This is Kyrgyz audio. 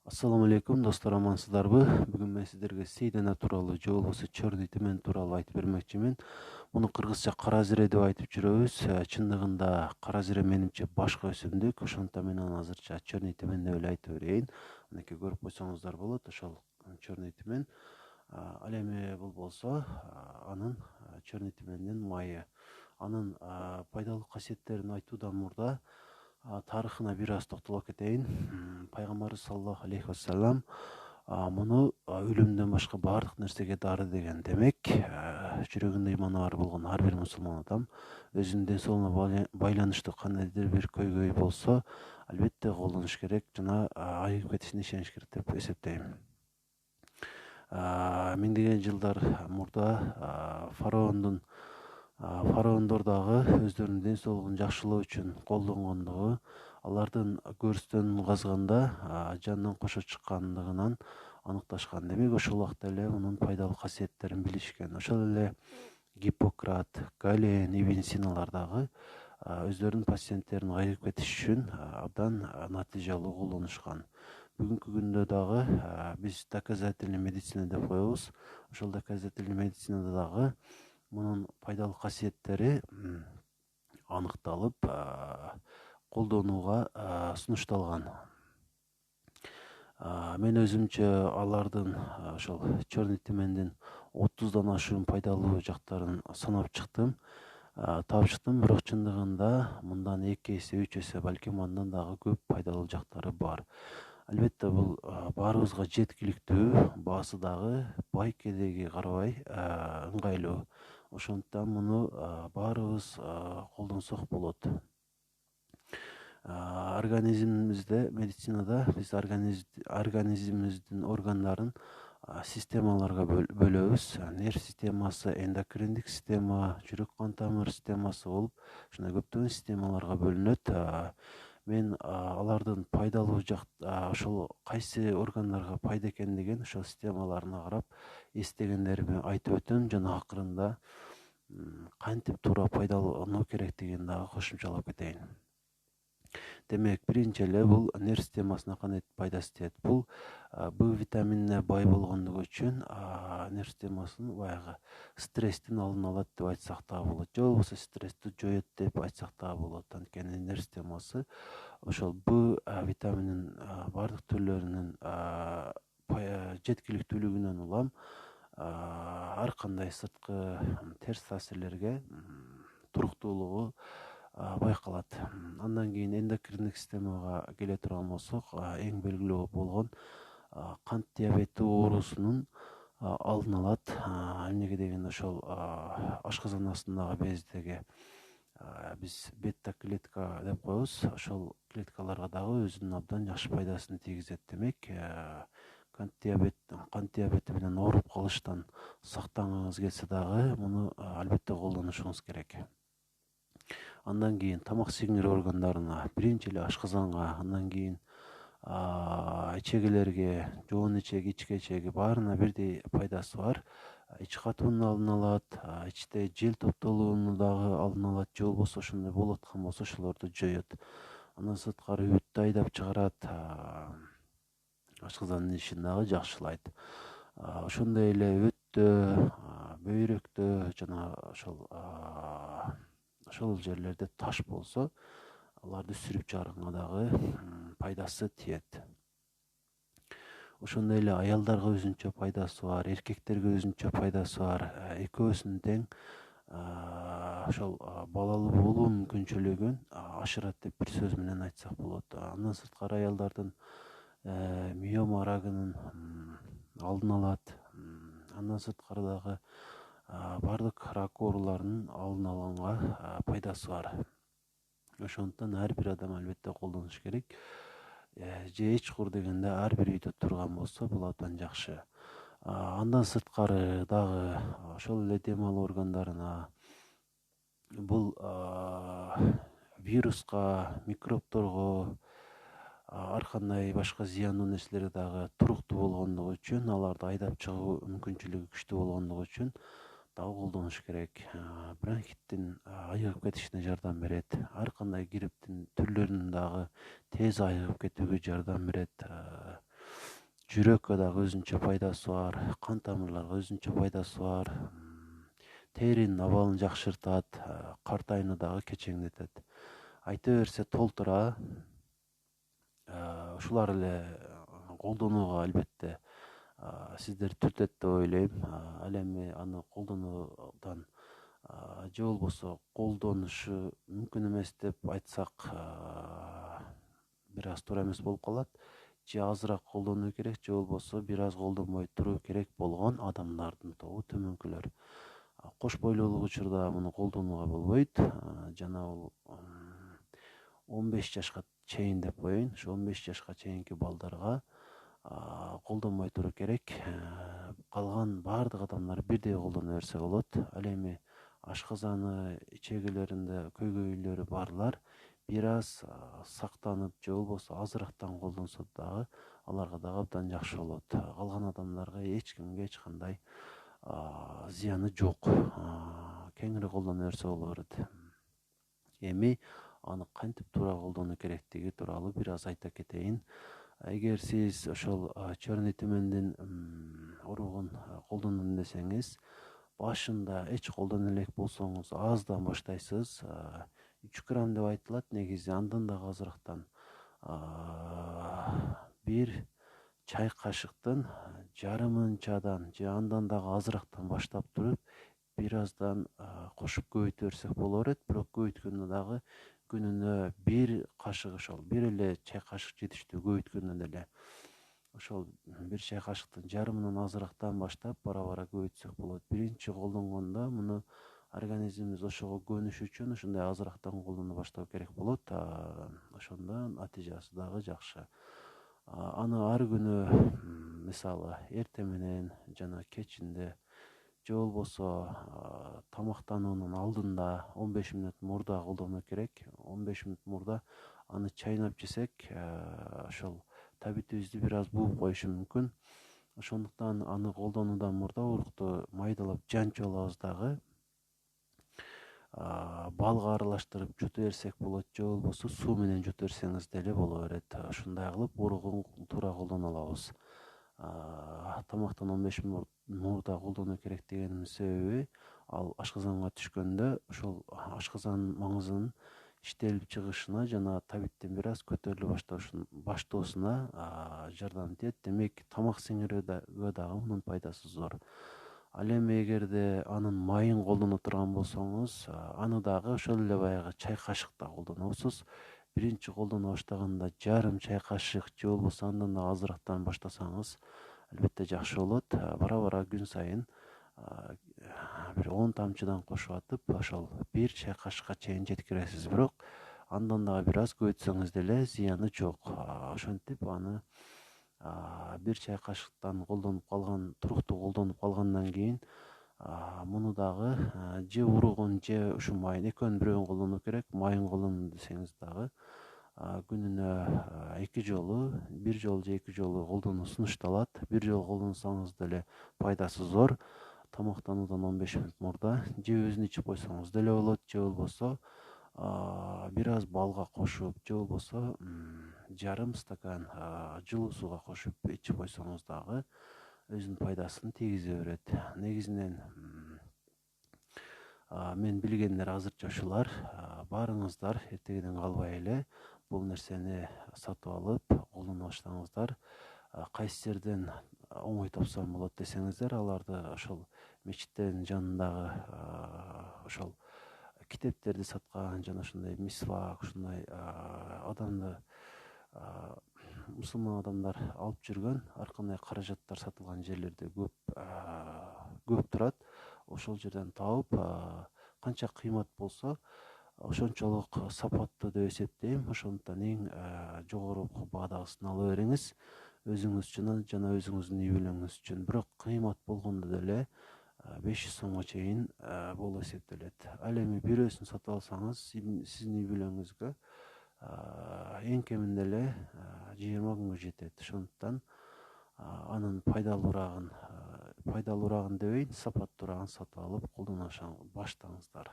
Ассаламу алейкум, достор, амансыздарбы? Бүгүн мен сиздерге сейдана тууралуу же болбосо чорный тимен тууралуу айтып бермекчимин. Муну кыргызча каразире деп айтып жүрөбүз. Чындыгында каразире менимче башка өсүмдүк, ошондуктан мен аны азырча чорный тимен деп эле айтып берейин. Мынакей көрүп койсоңуздар болот, ошол чорный тимен. Ал эми бул болсо анын чорный тимендин майы. Анын пайдалуу касиеттерин айтуудан мурда тарыхына бир аз токтолуп кетейин. Пайгамбарыбыз саллаллаху алейхи вассалам муну өлүмдөн башка баардык нерсеге дары деген. Демек, жүрөгүндө иманы бар болгон ар бир мусулман адам өзүнүн ден соолугуна байланыштуу кандайдыр бир көйгөй болсо, албетте колдонуш керек жана айыгып кетишине ишениш керек деп эсептейм. Миңдеген жылдар мурда фараондор дагы өздөрүнүн ден соолугун жакшылоо үчүн колдонгондугу, алардын көрүстөн казганда жанынан кошо чыккандыгынан аныкташкан. Демек, ошол убакта эле мунун пайдалуу касиеттерин билишкен. Ошол эле Гиппократ, Гален, Ибн Синалар дагы өздөрүнүн пациенттерин айыгып кетиш үчүн абдан натыйжалуу колдонушкан. Бүгүнкү күндө дагы биз доказательный медицина деп коебуз. Ошол доказательный медицинада дагы мунун пайдалуу касиеттери аныкталып, колдонууга сунушталган. Мен өзүмчө алардын ошол чорный тимендин 30дан ашуун пайдалуу жактарын санап чыктым, таап чыктым. Бирок чындыгында мындан 2 эсе, 3 эсе, балким андан дагы көп пайдалуу жактары бар. Албетте, бул баарыбызга жеткиликтүү, баасы дагы байкедеги карабай ыңгайлуу. Ошондуктан муну баарыбыз колдонсок болот. Организмибизде, медицинада биз организмибиздин органдарын системаларга бөлөбүз. Нерв системасы, эндокриндик система, жүрөк кан тамыр системасы болуп, ушундай көптөгөн системаларга бөлүнөт. Мен алардын пайдалуу ошол кайсы органдарга пайда экендигин ошол системаларына карап эстегендеримди айтып өтөм жана акырында кантип туура пайдалануу керектигин дагы кошумчалап кетейин. Демек, биринчи эле бул нерв системасына кандай пайдасы тиет? Бул Б витаминине бай болгондугу үчүн нерв системасын баягы стресстин алдын алат деп айтсак дагы болот. Же болбосо стрессти жоет деп айтсак дагы болот. Анткени нерв системасы ошол Б витамининин бардык түрлөрүнүн жеткиликтүүлүгүнөн улам ар кандай сырткы терс таасирлерге туруктуулугу байкалат. Андан кийин эндокриндик системага келе турган болсок, эң белгилүү болгон кант диабети оорусунун алдын алат. Эмнеге дегенде ошол ашказан астындагы бездеги биз бета клетка деп коебуз. Ошол клеткаларга дагы өзүнүн абдан жакшы пайдасын тийгизет. Демек, кант диабети менен ооруп калыштан сактанганыңыз келсе дагы муну албетте колдонушуңуз керек. Андан кийин тамак сиңирүү органдарына, биринчи эле ашказанга, андан кийин ичегелерге, жоон ичеги, ички ичеги баарына бирдей пайдасы бар. Ич катуунун алдын алат, ичте жел топтолууну дагы алдын алат, же болбосо ошондой болуп аткан болсо ошолорду жоет. Андан сырткары үттү айдап чыгарат, ашказандын ишин дагы жакшылайт. Ошондой эле өттө, бөйрөктө жана ошол жерлерде таш болсо, аларды сүрүп чыгарганга дагы пайдасы тиет. Ошондой эле аялдарга өзүнчө пайдасы бар, эркектерге өзүнчө пайдасы бар. Экөөсүн тең ошол балалуу болуу мүмкүнчүлүгүн ашырат деп бир сөз менен айтсак болот. Андан сырткары аялдардын миома рагынын алдын алат. Андан сырткары дагы бардык рак ооруларынын алдын алганга пайдасы бар. Ошондуктан ар бир адам албетте колдонуш керек. Же эч кур дегенде ар бир үйдө турган болсо бул абдан жакшы. Андан сырткары дагы ошол эле дем алуу органдарына, бул вируска, микробторго, ар кандай башка зыяндуу нерселерге дагы туруктуу болгондугу үчүн, аларды айдап чыгуу мүмкүнчүлүгү күчтүү болгондугу үчүн дагы колдонуш керек. Бронхиттин айыгып кетишине жардам берет. Ар кандай грипптин түрлөрүнүн дагы тез айыгып кетүүгө жардам берет. жүрөккө дагы өзүнчө пайдасы бар, кан тамырларга өзүнчө пайдасы бар, теринин абалын жакшыртат, картайууну дагы кечеңдетет. Айта берсе толтура ушулар эле колдонууга албетте сиздер түртөт деп ойлойм. Ал эми аны колдонуудан же болбосо колдонушу мүмкүн эмес деп айтсак бир аз туура эмес болуп калат. Же азыраак колдонуу керек, же болбосо бир аз колдонбой туруу керек болгон адамдардын тобу төмөнкүлөр. Кош бойлуулук учурда муну колдонууга болбойт. Жана бул 15 жашка чейин деп коеюн. Ошо 15 жашка чейинки балдарга колдонбой туруу керек. Калган баардык адамдар бирдей колдоно берсе болот. Ал эми ашказаны, ичегилеринде көйгөйлөрү барлар бир аз сактанып, же болбосо азыраактан колдонсо дагы аларга дагы абдан жакшы болот. Калган адамдарга эч кимге эч кандай зыяны жок. Кеңири колдоно берсе боло берет. Эми аны кантип туура колдонуу керектиги тууралуу бир аз айта кетейин. Эгер сиз ошол черный тумендин уругун колдоном десеңиз, башында эч колдоно элек болсоңуз аздан баштайсыз. 3 грамм деп айтылат негизи, андан дагы азырактан. Бир чай кашыктын жарымынчадан же андан дагы азырактан баштап туруп, бир аздан кошуп көбөйтө берсек боло берет. Бирок көбөйткөндө дагы күнүнө бир кашык, ошол бир эле чай кашык жетиштүү. Көбөйткөндө деле ошол бир чай кашыктын жарымынан азырактан баштап бара көбөйтсөк болот. Биринчи колдонгондо муну организмибиз ошого көнүш үчүн ушундай азырактан колдоно баштоо керек болот. Ошондо натыйжасы дагы жакшы. Аны ар күнү мисалы эртең менен жана кечинде же болбосо тамактануунун алдында 15 мүнөт мурда колдонуу керек. 15 мүнөт мурда аны чайнап жесек, ошол табитибизди бир аз бууп коюшу мүмкүн. Ошондуктан аны колдонуудан мурда урукту майдалап жанчып алабыз дагы. Балга аралаштырып жута берсек болот, же болбосо суу менен жута берсеңиз деле боло берет. Ушундай кылып уругун туура колдоно алабыз. Тамактан 15 мүнөт мурда колдонуу керек дегенин себеби, ал ашказанга түшкөндө ошол ашказан маңызынын иштелип чыгышына жана табиттин бир аз көтөрүлө баштоосуна жардам этет. Демек, тамак сиңирүүгө дагы мунун пайдасы зор. Ал эми эгерде анын майын колдоно турган болсоңуз, аны дагы ошол эле баягы чай кашыкта колдоносуз. Биринчи колдоно баштаганда жарым чай кашык же болбосо андан да азырактан баштасаңыз албетте жакшы болот. Бара күн сайын бир 10 тамчыдан кошуп атып, ошол бир чай кашыкка чейин жеткиресиз. Бирок андан дагы бир аз көбөйтсөңүз деле зыяны жок. Ошентип аны бир чай кашыктан туруктуу колдонуп калгандан кийин муну дагы же уругун же ушу майын экөөнүн бирөөгүн колдонуу керек. Майын колдоном десеңиз дагы күнүнө 2 жолу, бир жолу же 2 жолу колдонуу сунушталат. Бир жолу колдонсоңуз деле пайдасы зор. Тамактануудан 15 мүнөт мурда же өзүн ичип койсоңуз деле болот, же болбосо бир аз балга кошуп, же болбосо жарым стакан жылуу сууга кошуп ичип койсоңуз дагы өзүнүн пайдасын тийгизе берет. Негизинен мен билгендер азырча ушулар. Барыңыздар эртегиден калбай эле бул нерсени сатып алып колдоно баштаңыздар. Кайсы жерден оңой тапсам болот десеңиздер, аларды ошол мечиттердин жанындагы ошол китептерди саткан жана ушундай мисвак, ушундай адамды мусулман адамдар алып жүргөн ар кандай каражаттар сатылган жерлерде көп турат. Ошол жерден тауып, канча кыймат болсо ошончолук сапаттуу деп эсептейм. Ошондуктан эң жогору баадагысын ала бериңиз өзүңүз үчүн жана өзүңүздүн үй бүлөңүз үчүн. Бирок кыймат болгондо деле 500 сомго чейин болуп эсептелет. Ал эми бирөөсүн сатып алсаңыз, сиздин үй бүлөңүзгө эң кеминде эле 20 күнгө жетет. Ошондуктан анын пайдалуураагын дебейин, сапаттуураагын сатып алып колдоно баштаңыздар.